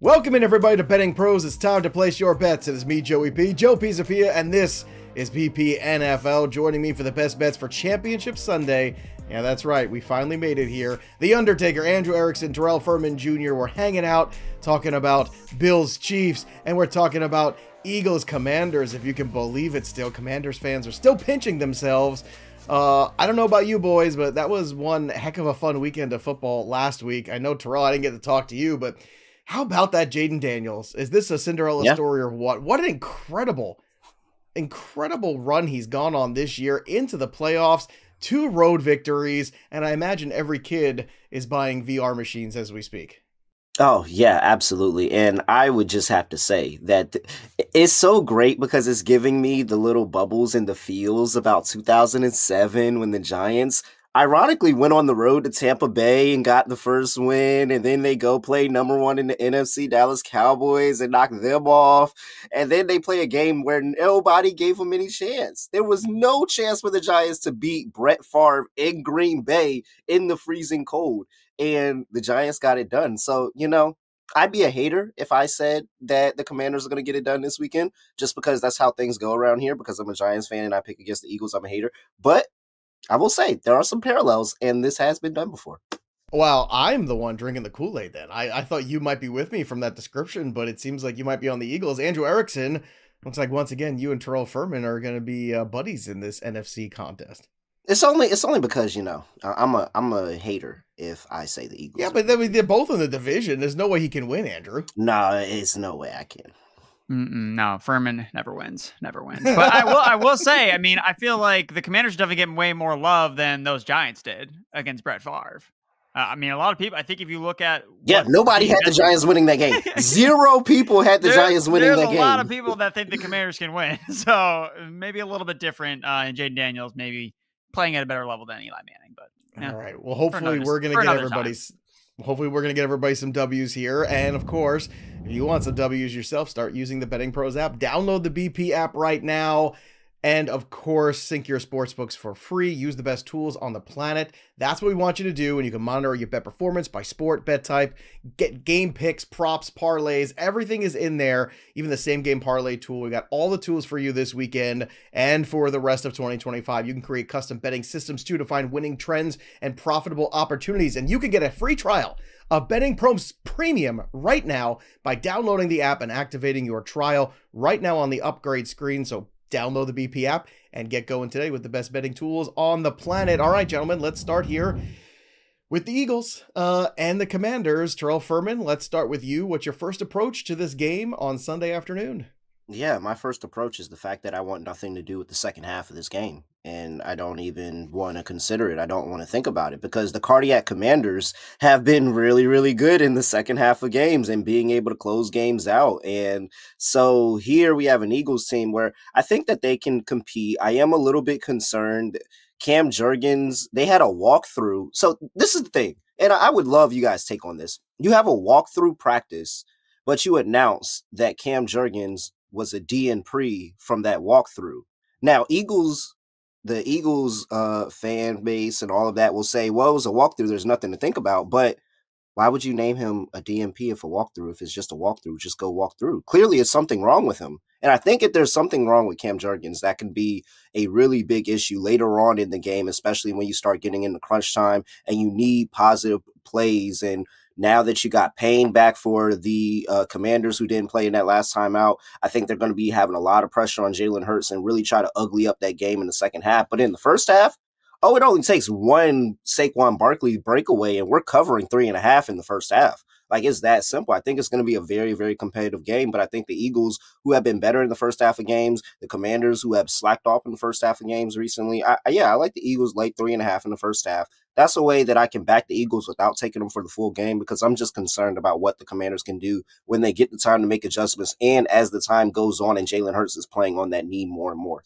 Welcome in everybody to Betting Pros. It's time to place your bets. It is me, Joe Pisapia, and this is BP NFL. Joining me for the best bets for Championship Sunday. Yeah, that's right. We finally made it here. The Undertaker, Andrew Erickson, Terrell Furman Jr. We're hanging out, talking about Bills Chiefs, and we're talking about Eagles Commanders. If you can believe it still, Commanders fans are still pinching themselves. I don't know about you boys, but that was one heck of a fun weekend of football last week. I know, Terrell, I didn't get to talk to you, but how about that Jaden Daniels? Is this a Cinderella story or what? What an incredible run he's gone on this year into the playoffs, 2 road victories, and I imagine every kid is buying VR machines as we speak. Oh, yeah, absolutely. And I would just have to say that it's so great because it's giving me the little bubbles and the feels about 2007 when the Giants ironically went on the road to Tampa Bay and got the first win, and then they go play number 1 in the NFC Dallas Cowboys and knock them off, and then they play a game where nobody gave them any chance. There was no chance for the Giants to beat Brett Favre in Green Bay in the freezing cold, and the Giants got it done. So, I'd be a hater if I said that the Commanders are going to get it done this weekend, just because that's how things go around here, because I'm a Giants fan and I pick against the Eagles. I'm a hater, but I will say there are some parallels, and this has been done before. Well, I'm the one drinking the Kool-Aid then. I thought you might be with me from that description, but it seems like you might be on the Eagles. Andrew Erickson, looks like once again you and Terrell Furman are going to be buddies in this NFC contest. It's only because, I'm a hater if I say the Eagles. Yeah, but they're both in the division. There's no way he can win, Andrew. No, it's no way I can. No, Furman never wins. But I will say, I feel like the Commanders definitely get way more love than those Giants did against Brett Favre. A lot of people, I think if you look at... Yeah, nobody had the Giants winning that game. 0 people had the Giants winning that game. There's a lot of people that think the Commanders can win. So maybe a little bit different in Jaden Daniels, maybe playing at a better level than Eli Manning. But yeah. All right. Well, hopefully we're going to get everybody's... Hopefully we're going to get everybody some W's here. And of course, if you want some W's yourself, start using the Betting Pros app. Download the BP app right now. And of course, sync your sportsbooks for free. Use the best tools on the planet. That's what we want you to do. And you can monitor your bet performance by sport, bet type, get game picks, props, parlays. Everything is in there. Even the same game parlay tool. We got all the tools for you this weekend and for the rest of 2025. You can create custom betting systems too to find winning trends and profitable opportunities. And you can get a free trial of Betting Pros Premium right now by downloading the app and activating your trial right now on the upgrade screen. So download the BP app and get going today with the best betting tools on the planet. All right, gentlemen, let's start here with the Eagles and the Commanders. Terrell Furman, let's start with you. What's your first approach to this game on Sunday afternoon? Yeah, my first approach is the fact that I want nothing to do with the second half of this game. And I don't even want to consider it. I don't want to think about it because the Cardiac Commanders have been really, really good in the second half of games and being able to close games out. And so here we have an Eagles team where I think that they can compete. I am a little bit concerned. Cam Jurgens, they had a walkthrough. So this is the thing. And I would love you guys' take on this. You have a walkthrough practice, but you announce that Cam Jurgens was a DNP from that walkthrough. Now, the Eagles fan base and all of that will say, well, it was a walkthrough. There's nothing to think about. But why would you name him a DNP if a walkthrough? If it's just a walkthrough, just go walk through. Clearly, it's something wrong with him. And I think if there's something wrong with Cam Jurgens, that can be a really big issue later on in the game, especially when you start getting into crunch time and you need positive plays. And now that you got Payne back for the Commanders who didn't play in that last time out, I think they're going to be having a lot of pressure on Jalen Hurts and really try to ugly up that game in the second half. But in the first half, it only takes one Saquon Barkley breakaway, and we're covering 3.5 in the first half. Like, it's that simple. I think it's going to be a very, very competitive game, but I think the Eagles, who have been better in the first half of games, the Commanders, who have slacked off in the first half of games recently, I like the Eagles late 3.5 in the first half. That's a way that I can back the Eagles without taking them for the full game because I'm just concerned about what the Commanders can do when they get the time to make adjustments and as the time goes on and Jalen Hurts is playing on that knee more and more.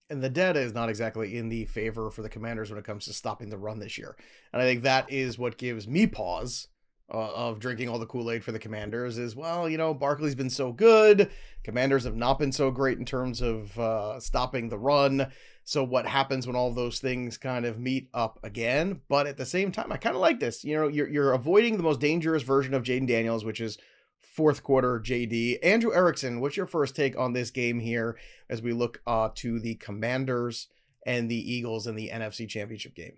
And the data is not exactly in the favor for the Commanders when it comes to stopping the run this year. And I think that is what gives me pause of drinking all the Kool-Aid for the Commanders is, well, Barkley's been so good. Commanders have not been so great in terms of stopping the run. So what happens when all of those things kind of meet up again? But at the same time, I kind of like this. You're avoiding the most dangerous version of Jaden Daniels, which is fourth quarter, JD. Andrew Erickson, what's your first take on this game here as we look to the Commanders and the Eagles in the NFC Championship game?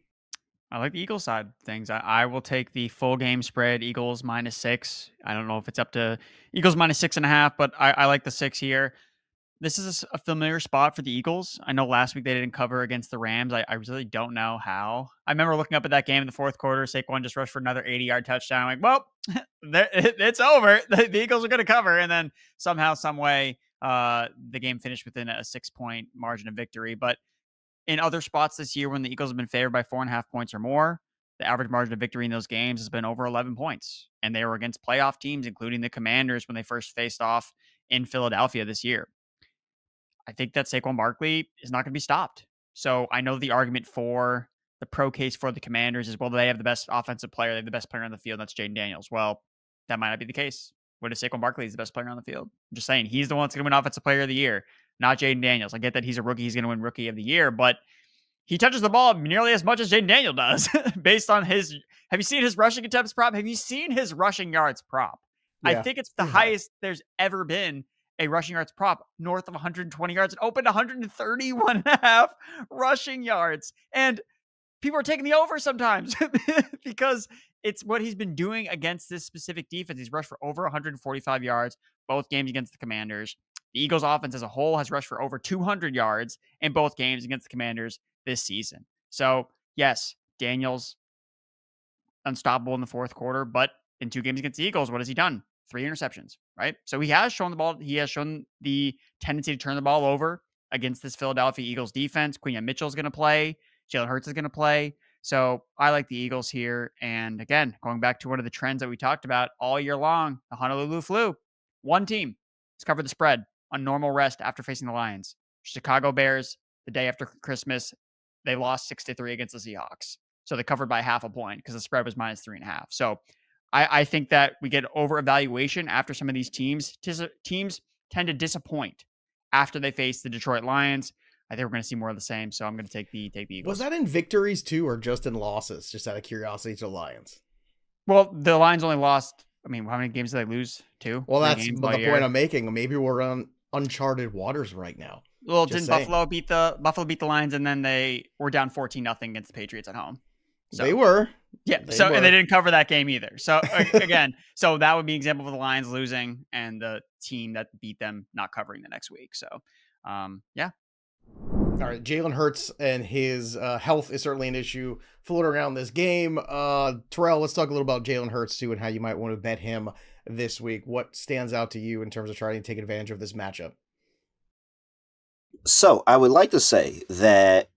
I like the Eagles side of things. I will take the full game spread, Eagles -6. I don't know if it's up to Eagles -6.5, but I like the 6 here. This is a familiar spot for the Eagles. I know last week they didn't cover against the Rams. I really don't know how. I remember looking up at that game in the fourth quarter. Saquon just rushed for another 80-yard touchdown. I'm like, well, it's over. The Eagles are going to cover. And then somehow, some way, the game finished within a 6-point margin of victory. But in other spots this year, when the Eagles have been favored by 4.5 points or more, the average margin of victory in those games has been over 11 points. And they were against playoff teams, including the Commanders, when they first faced off in Philadelphia this year. I think that Saquon Barkley is not going to be stopped. So I know the argument for the pro case for the Commanders is, well, they have the best offensive player. They have the best player on the field. That's Jaden Daniels. Well, that might not be the case. What if Saquon Barkley is the best player on the field? I'm just saying he's the one that's going to win Offensive Player of the Year, not Jaden Daniels. I get that he's a rookie. He's going to win Rookie of the Year, but he touches the ball nearly as much as Jaden Daniels does based on his. Have you seen his rushing attempts prop? Have you seen his rushing yards prop? Yeah, I think it's the highest there's ever been a rushing yards prop, north of 120 yards. It opened 131.5 rushing yards. And people are taking the over sometimes because it's what he's been doing against this specific defense. He's rushed for over 145 yards, both games against the Commanders. The Eagles offense as a whole has rushed for over 200 yards in both games against the Commanders this season. So yes, Daniels unstoppable in the fourth quarter, but in 2 games against the Eagles, what has he done? 3 interceptions, right? So he has shown the ball. He has shown the tendency to turn the ball over against this Philadelphia Eagles defense. Quinion Mitchell's going to play. Jalen Hurts is going to play. So I like the Eagles here. And again, going back to one of the trends that we talked about all year long, the Honolulu Flu. One team has covered the spread on normal rest after facing the Lions. Chicago Bears, the day after Christmas, they lost 6-3 against the Seahawks. So they covered by 0.5 point because the spread was -3.5. So I think that we get over evaluation after some of these teams. Teams tend to disappoint after they face the Detroit Lions. I think we're going to see more of the same. So I'm going to take the Eagles. Was that in victories too, or just in losses? Just out of curiosity to the Lions. Well, the Lions only lost. I mean, how many games did they lose? 2. Well, that's the point I'm making. Maybe we're on uncharted waters right now. Well, didn't Buffalo beat the Lions, and then they were down 14-0 against the Patriots at home? So, they were. Yeah. And they didn't cover that game either. So again, so that would be an example of the Lions losing and the team that beat them not covering the next week. So, yeah. All right. Jalen Hurts and his health is certainly an issue floating around this game. Terrell, let's talk a little about Jalen Hurts too and how you might want to bet him this week. What stands out to you in terms of trying to take advantage of this matchup? So I would like to say that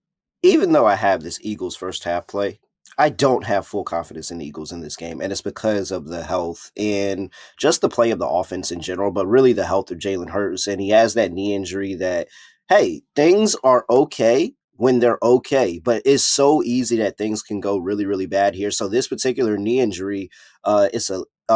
even though I have this Eagles first half play, I don't have full confidence in the Eagles in this game, and it's because of the health and just the play of the offense in general, but really the health of Jalen Hurts. And he has that knee injury that, hey, things are okay when they're okay, but it's so easy that things can go really, really bad here. So this particular knee injury is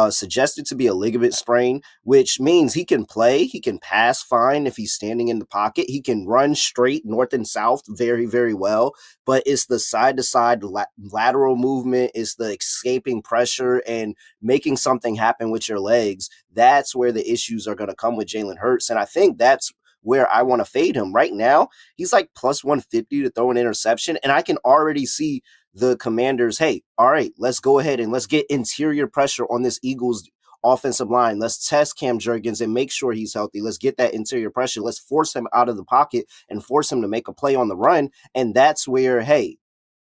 suggested to be a ligament sprain, which means he can play, he can pass fine if he's standing in the pocket, he can run straight north and south very, very well, but it's the side-to-side lateral movement, it's the escaping pressure and making something happen with your legs. That's where the issues are going to come with Jalen Hurts, and I think that's where I want to fade him. Right now, he's like plus 150 to throw an interception, and I can already see the Commanders, hey, all right, let's go ahead and let's get interior pressure on this Eagles offensive line. Let's test Cam Jurgens and make sure he's healthy. Let's get that interior pressure. Let's force him out of the pocket and force him to make a play on the run. And that's where, hey,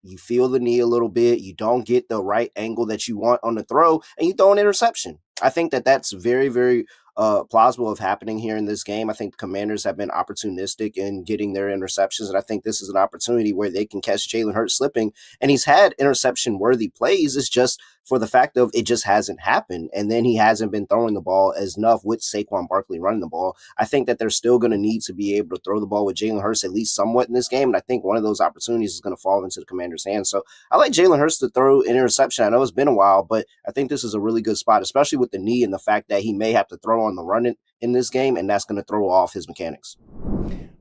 you feel the knee a little bit. You don't get the right angle that you want on the throw, and you throw an interception. I think that that's very, very plausible of happening here in this game. I think the Commanders have been opportunistic in getting their interceptions, and I think this is an opportunity where they can catch Jalen Hurts slipping. And he's had interception-worthy plays. It's just for the fact of it just hasn't happened, and then he hasn't been throwing the ball as enough with Saquon Barkley running the ball. I think that they're still going to need to be able to throw the ball with Jalen Hurts at least somewhat in this game, and I think one of those opportunities is going to fall into the Commanders' hands. So I like Jalen Hurts to throw an interception. I know it's been a while, but I think this is a really good spot, especially with the knee and the fact that he may have to throw on the run in this game, and that's going to throw off his mechanics.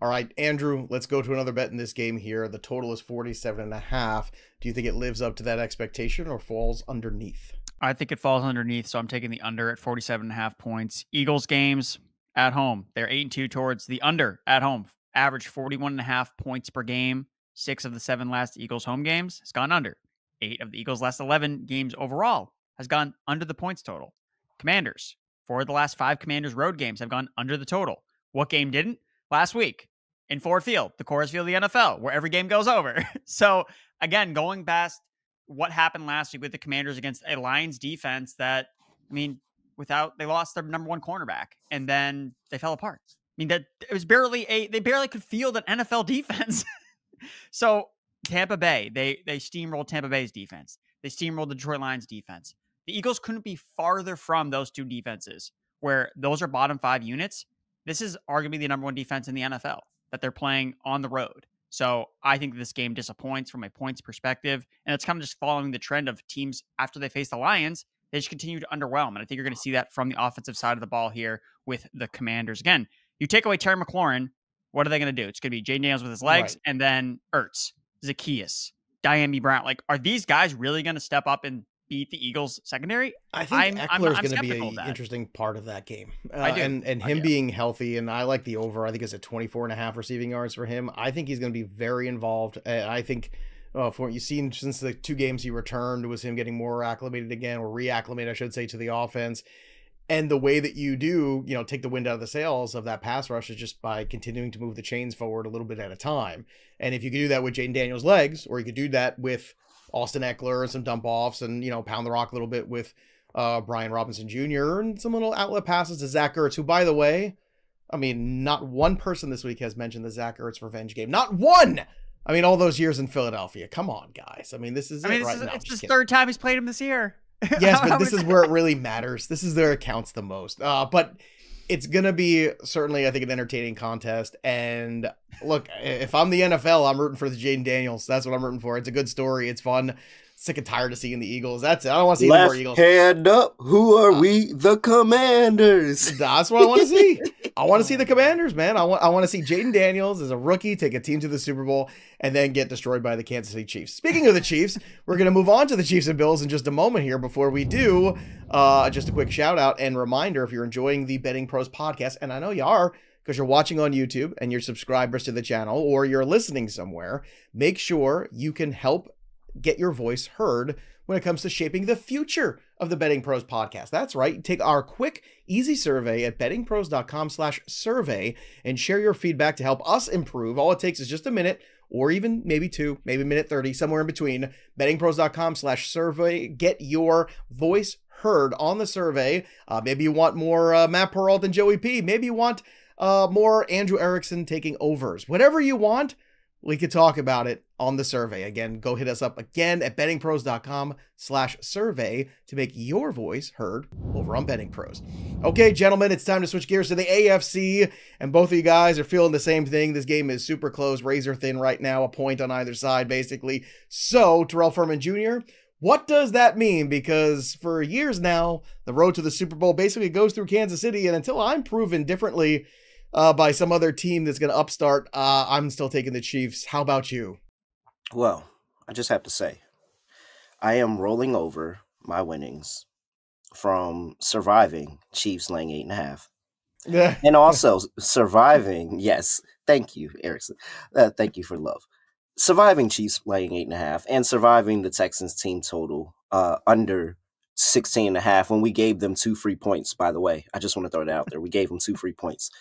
All right, Andrew, let's go to another bet in this game here. The total is 47.5. Do you think it lives up to that expectation or falls underneath? I think it falls underneath, so I'm taking the under at 47.5 points. Eagles games at home. They're 8-2 towards the under at home. Average 41.5 points per game. 6 of the 7 last Eagles home games has gone under. 8 of the Eagles' last 11 games overall has gone under the points total. Commanders. 4 of the last 5 Commanders road games have gone under the total. What game didn't? Last week in Ford Field, the Coors Field of the NFL, where every game goes over. So again, going past what happened last week with the Commanders against a Lions defense that, I mean, they lost their number 1 cornerback and then they fell apart. I mean, that it was they barely could field an NFL defense. So Tampa Bay, they steamrolled Tampa Bay's defense. They steamrolled the Detroit Lions defense. The Eagles couldn't be farther from those 2 defenses where those are bottom 5 units. This is arguably the number 1 defense in the NFL that they're playing on the road. So I think this game disappoints from a points perspective. And it's kind of just following the trend of teams after they face the Lions, they just continue to underwhelm. And I think you're going to see that from the offensive side of the ball here with the Commanders. Again, you take away Terry McLaurin, what are they going to do? It's going to be Jay Daniels with his legs, right, and then Ertz, Zacchaeus, Diami Brown. Like, are these guys really going to step up and beat the Eagles secondary? I think Eckler is going to be an interesting part of that game. I do. And him being healthy, and I like the over. I think it's at 24.5 receiving yards for him. I think he's going to be very involved. I think from what you've seen since the 2 games he returned was him getting more acclimated again, or reacclimated, I should say, to the offense. And the way that you do, take the wind out of the sails of that pass rush is just by continuing to move the chains forward a little bit at a time. And if you could do that with Jaden Daniels' legs, or you could do that with Austin Eckler and some dump offs and, pound the rock a little bit with Brian Robinson Jr. and some little outlet passes to Zach Ertz, who, by the way, I mean, not one person this week has mentioned the Zach Ertz revenge game. Not one! I mean, all those years in Philadelphia. Come on, guys. I mean, this is it right now. It's the 3rd time he's played him this year. Yes, but this is where it really matters. This is where it counts the most. But it's going to be certainly, I think, an entertaining contest. And look, if I'm the NFL, I'm rooting for the Jaden Daniels. That's what I'm rooting for. It's a good story. It's fun. Sick and tired of seeing the Eagles. That's it. I don't want to see any more Eagles. Hand up. Who are we? The Commanders. That's what I want to see. I want to see the Commanders, man. I want to see Jaden Daniels as a rookie take a team to the Super Bowl and then get destroyed by the Kansas City Chiefs. Speaking of the Chiefs, we're going to move on to the Chiefs and Bills in just a moment here. Before we do, just a quick shout out and reminder, if you're enjoying the Betting Pros podcast, and I know you are, because you're watching on YouTube and you're subscribers to the channel, or you're listening somewhere, make sure you can help get your voice heard when it comes to shaping the future of the Betting Pros podcast. That's right. Take our quick, easy survey at bettingpros.com/survey and share your feedback to help us improve. All it takes is just a minute, or even maybe 2, maybe minute 30, somewhere in between. bettingpros.com/survey. Get your voice heard on the survey. Maybe you want more Matt Peralta and Joey P. Maybe you want more Andrew Erickson taking overs. Whatever you want, we could talk about it on the survey. Again, go hit us up again at bettingpros.com/survey to make your voice heard over on Betting Pros. Okay, gentlemen, it's time to switch gears to the AFC, and both of you guys are feeling the same thing. This game is super close, razor thin right now, a point on either side, basically. So, Terrell Furman Jr., what does that mean? Because for years now, the road to the Super Bowl basically goes through Kansas City, and until I'm proven differently by some other team that's going to upstart, I'm still taking the Chiefs. How about you? Well, I just have to say, I am rolling over my winnings from surviving Chiefs laying 8.5. Yeah. And also surviving, yes, thank you, Erickson. Thank you for love. Surviving Chiefs laying 8.5 and surviving the Texans team total under 16.5 when we gave them 2 free points, by the way. I just want to throw that out there. We gave them 2 free points.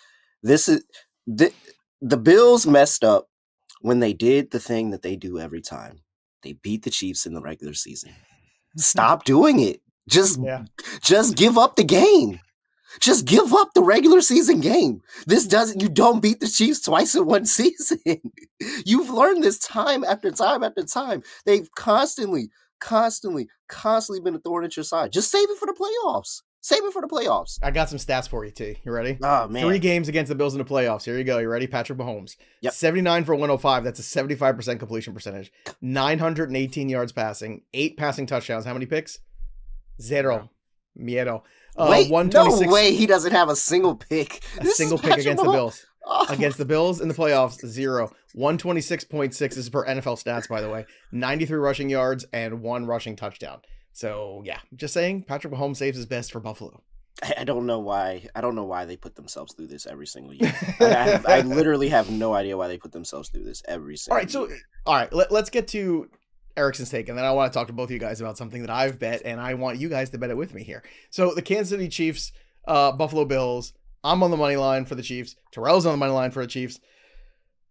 This is the Bills messed up when they did the thing that they do every time. They beat the Chiefs in the regular season. Stop doing it. Just give up the game. Just give up the regular season game. You don't beat the Chiefs twice in one season. You've learned this time after time after time. They've constantly been a thorn at your side. Just save it for the playoffs. Save it for the playoffs. I got some stats for you, T. You ready? Oh, man. 3 games against the Bills in the playoffs. Here you go. You ready? Patrick Mahomes. Yep. 79 for 105. That's a 75% completion percentage. 918 yards passing. 8 passing touchdowns. How many picks? 0. Miedo. Wait, no way he doesn't have a single pick. A single pick against the Bills. Oh. Against the Bills in the playoffs, 0. 126.6 is per NFL stats, by the way. 93 rushing yards and 1 rushing touchdown. So yeah, just saying, Patrick Mahomes saves his best for Buffalo. I don't know why. I don't know why they put themselves through this every single year. I literally have no idea why they put themselves through this every single year. All right, let's get to Erickson's take, and then I want to talk to both of you guys about something that I've bet, and I want you guys to bet it with me here. So the Kansas City Chiefs, Buffalo Bills. I'm on the money line for the Chiefs. Terrell's on the money line for the Chiefs.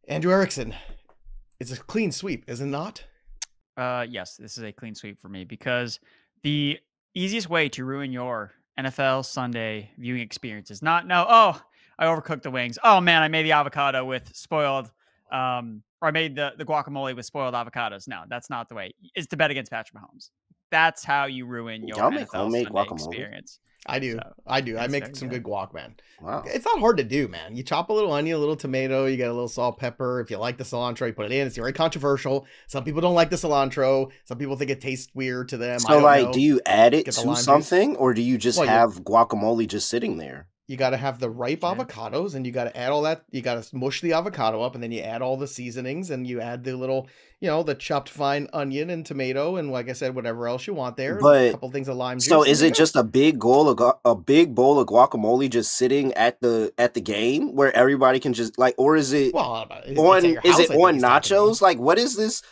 Andrew Erickson, it's a clean sweep, is it not? Yes, this is a clean sweep for me because the easiest way to ruin your NFL Sunday viewing experience is not I overcooked the wings. Oh man, I made the avocado with spoiled, or I made the guacamole with spoiled avocados. No, that's not the way. It's to bet against Patrick Mahomes. That's how you ruin your NFL Sunday experience. I do. So, I make some good guac, man. Wow. It's not hard to do, man. You chop a little onion, a little tomato, you get a little salt, pepper. If you like the cilantro, you put it in. It's very controversial. Some people don't like the cilantro. Some people think it tastes weird to them. So, like, do you add it to something, or do you just have guacamole just sitting there? You got to have the ripe avocados, and you got to add all that. You got to mush the avocado up, and then you add all the seasonings, and you add the little, the chopped fine onion and tomato, and like I said, whatever else you want there. But a couple things of lime juice. So, is it just a big bowl of guacamole just sitting at the game where everybody can just or is it on nachos? Like, what is this?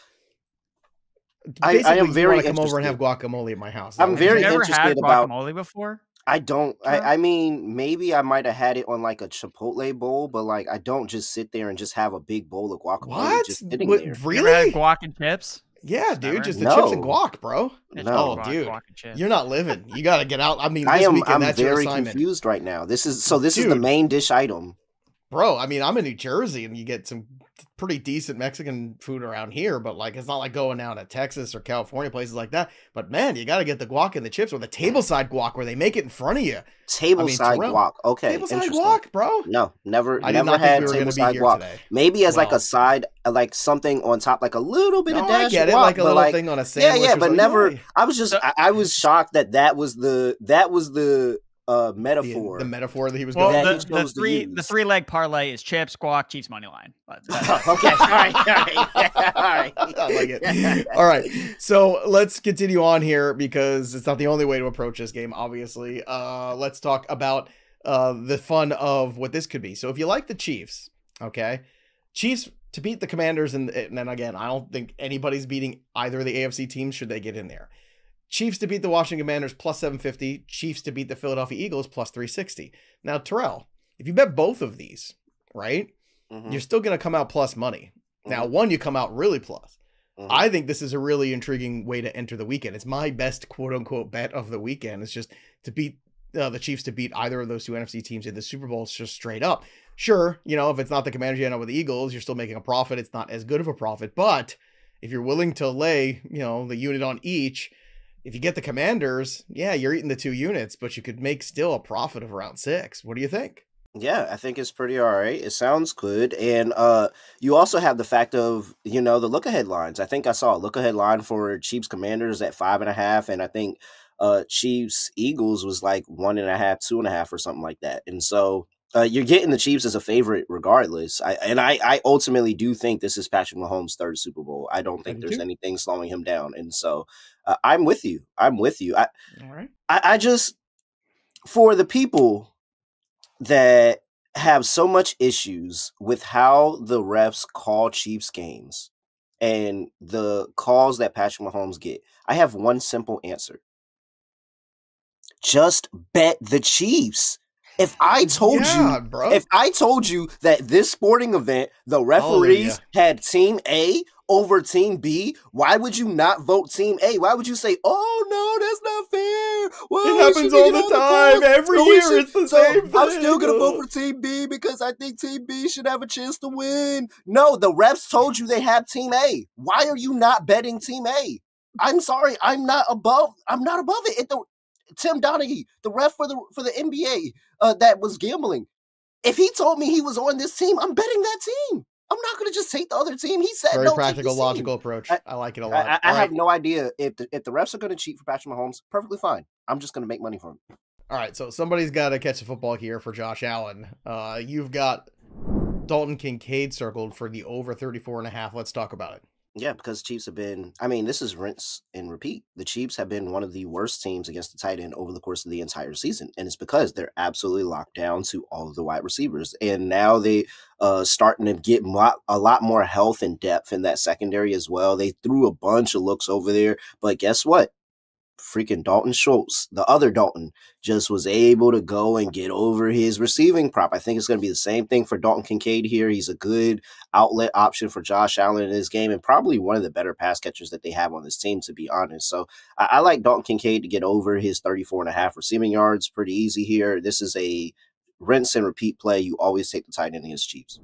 I am very interested. Come over and have guacamole at my house. I'm very interested about guacamole before. I don't. I mean, maybe I might have had it on like a Chipotle bowl, but like I don't just sit there and just have a big bowl of guacamole just sitting there. Really? You ever had guac and chips? Yeah, dude, just the chips and guac, bro. No, dude, you're not living. You got to get out. I mean, I'm very confused right now. This is the main dish item. Bro, I mean, I'm in New Jersey and you get some pretty decent Mexican food around here, but like, it's not like going down to Texas or California, places like that. But man, you got to get the guac and the chips, or the tableside guac where they make it in front of you. Tableside guac. Okay. Tableside guac, bro. No, never had tableside guac. Maybe as like a side, like something on top, like a little bit of dash. I get it, guac, like a little thing on a sandwich. Yeah, but never. I was shocked that was the metaphor. The metaphor that he was going. The 3-leg parlay is chips, guac, Chiefs money line. Okay, all right. I like it. All right, so let's continue on here because it's not the only way to approach this game. Obviously, let's talk about the fun of what this could be. So if you like the Chiefs, okay, Chiefs to beat the Commanders, and then again, I don't think anybody's beating either of the AFC teams should they get in there. Chiefs to beat the Washington Commanders plus 750. Chiefs to beat the Philadelphia Eagles plus 360. Now, Terrell, if you bet both of these, right, you're still going to come out plus money. Now, one, you come out really plus. I think this is a really intriguing way to enter the weekend. It's my best quote unquote bet of the weekend. It's just to beat the Chiefs to beat either of those two NFC teams in the Super Bowl. It's just straight up. Sure, if it's not the Commanders, you end up with the Eagles, you're still making a profit. It's not as good of a profit, but if you're willing to lay, the unit on each, if you get the Commanders, yeah, you're eating the 2 units, but you could make still a profit of around 6. What do you think? Yeah, I think it's pretty all right. It sounds good. And you also have the fact of, the look-ahead lines. I think I saw a look-ahead line for Chiefs Commanders at 5.5, and I think Chiefs Eagles was like 1.5, 2.5 or something like that. And so you're getting the Chiefs as a favorite regardless. I ultimately do think this is Patrick Mahomes' 3rd Super Bowl. I don't think there's anything slowing him down. And so I'm with you. All right. I just, for the people that have so much issues with how the refs call Chiefs games and the calls that Patrick Mahomes get, I have one simple answer. Just bet the Chiefs. If I told you that this sporting event, the referees had Team A over Team B, why would you not vote Team A? Why would you say, "Oh no, that's not fair"? Well, it happens all the time. Every year, it's the same thing. I'm still gonna vote for Team B because I think Team B should have a chance to win. No, the refs told you they have Team A. Why are you not betting Team A? I'm sorry, I'm not above it. Tim Donaghy, the ref for the NBA that was gambling. If he told me he was on this team, I'm betting that team. I'm not going to just take the other team. He said very practical, logical approach. I like it a lot. I have no idea if the refs are going to cheat for Patrick Mahomes. Perfectly fine. I'm just going to make money from him. All right, so somebody's got to catch the football here for Josh Allen. You've got Dalton Kincaid circled for the over 34.5. Let's talk about it. Yeah, because Chiefs have been, I mean, this is rinse and repeat. The Chiefs have been one of the worst teams against the tight end over the course of the entire season. And it's because they're absolutely locked down to all of the wide receivers. And now they starting to get a lot more health and depth in that secondary as well. They threw a bunch of looks over there. But guess what? Freaking Dalton Schultz, the other Dalton, just was able to go and get over his receiving prop. I think it's going to be the same thing for Dalton Kincaid here. He's a good outlet option for Josh Allen in this game and probably one of the better pass catchers that they have on this team, to be honest. So I like Dalton Kincaid to get over his 34.5 receiving yards pretty easy here. This is a rinse and repeat play. You always take the tight end against Chiefs.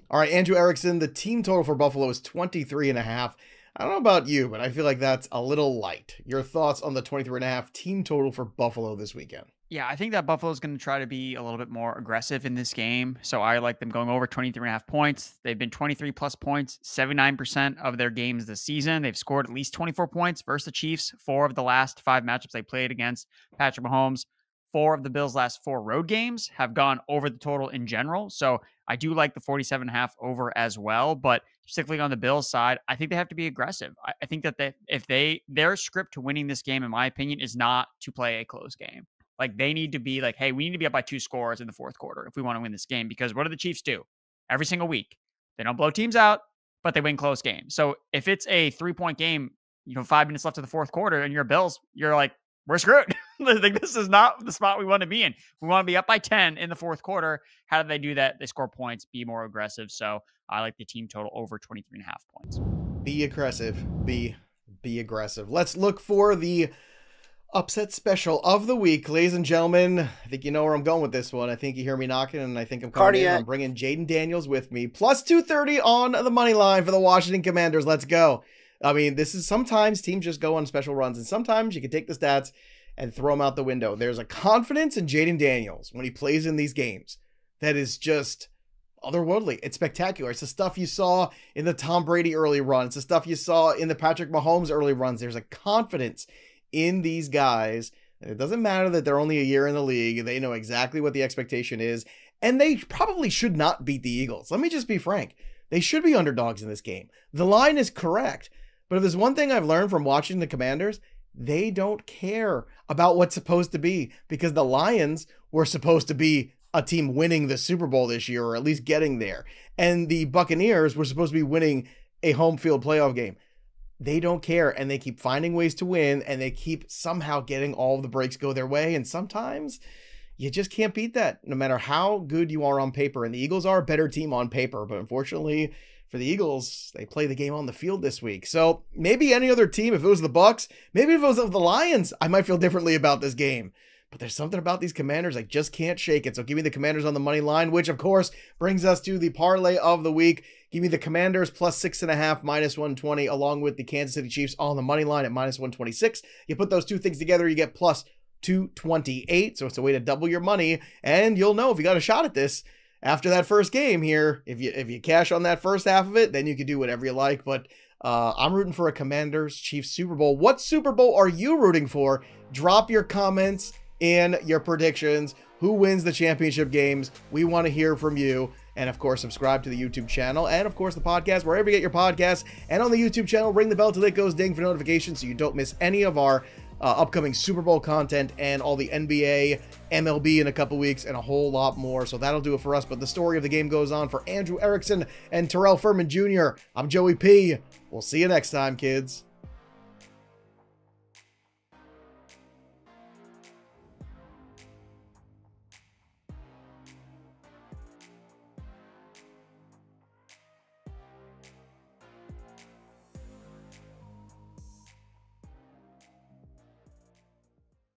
All right, Andrew Erickson, the team total for Buffalo is 23.5. I don't know about you, but I feel like that's a little light. Your thoughts on the 23.5 team total for Buffalo this weekend? Yeah, I think that Buffalo is going to try to be a little bit more aggressive in this game. So I like them going over 23.5 points. They've been 23 plus points, 79% of their games this season. They've scored at least 24 points versus the Chiefs. 4 of the last 5 matchups they played against Patrick Mahomes. 4 of the Bills' last 4 road games have gone over the total in general. So I do like the 47.5 over as well, but specifically on the Bills side, I think they have to be aggressive. I think that their script to winning this game, in my opinion, is not to play a close game. Like they need to be like, hey, we need to be up by 2 scores in the fourth quarter if we want to win this game. Because what do the Chiefs do every single week? They don't blow teams out, but they win close games. So if it's a 3-point game, 5 minutes left of the fourth quarter, and you're Bills, you're like, we're screwed. Like, this is not the spot we want to be in. We want to be up by 10 in the fourth quarter. How do they do that? They score points, be more aggressive. So I like the team total over 23.5 points. Be aggressive. Be aggressive. Let's look for the upset special of the week, ladies and gentlemen. I think you know where I'm going with this one. I think you hear me knocking, and I think I'm coming in. I'm bringing Jaden Daniels with me. Plus 230 on the money line for the Washington Commanders. Let's go. I mean, this is sometimes teams just go on special runs, and sometimes you can take the stats and throw them out the window. There's a confidence in Jaden Daniels when he plays in these games that is just otherworldly. It's spectacular. It's the stuff you saw in the Tom Brady early runs. It's the stuff you saw in the Patrick Mahomes early runs. There's a confidence in these guys. And it doesn't matter that they're only a year in the league. They know exactly what the expectation is, and they probably should not beat the Eagles. Let me just be frank. They should be underdogs in this game. The line is correct. But if there's one thing I've learned from watching the Commanders, they don't care about what's supposed to be, because the Lions were supposed to be a team winning the Super Bowl this year, or at least getting there. And the Buccaneers were supposed to be winning a home field playoff game. They don't care, and they keep finding ways to win, and they keep somehow getting all of the breaks go their way. And sometimes you just can't beat that, no matter how good you are on paper. And the Eagles are a better team on paper, but unfortunately for the Eagles, they play the game on the field this week. So maybe any other team, if it was the Bucs, maybe if it was the Lions, I might feel differently about this game. But there's something about these Commanders, I just can't shake it. So give me the Commanders on the money line, which of course brings us to the parlay of the week. Give me the Commanders plus 6.5, minus 120, along with the Kansas City Chiefs on the money line at minus 126. You put those two things together, you get plus 228. So it's a way to double your money, and you'll know if you got a shot at this after that first game here. If you cash on that first half of it, then you can do whatever you like. But I'm rooting for a Commanders Chiefs Super Bowl. What Super Bowl are you rooting for? Drop your comments and your predictions. Who wins the championship games? We want to hear from you. And of course, subscribe to the YouTube channel, and of course the podcast, wherever you get your podcasts. And on the YouTube channel, ring the bell till it goes ding for notifications so you don't miss any of our upcoming Super Bowl content and all the NBA, MLB in a couple weeks, and a whole lot more. So that'll do it for us. But the story of the game goes on. For Andrew Erickson and Terrell Furman Jr., I'm Joey P. We'll see you next time, kids.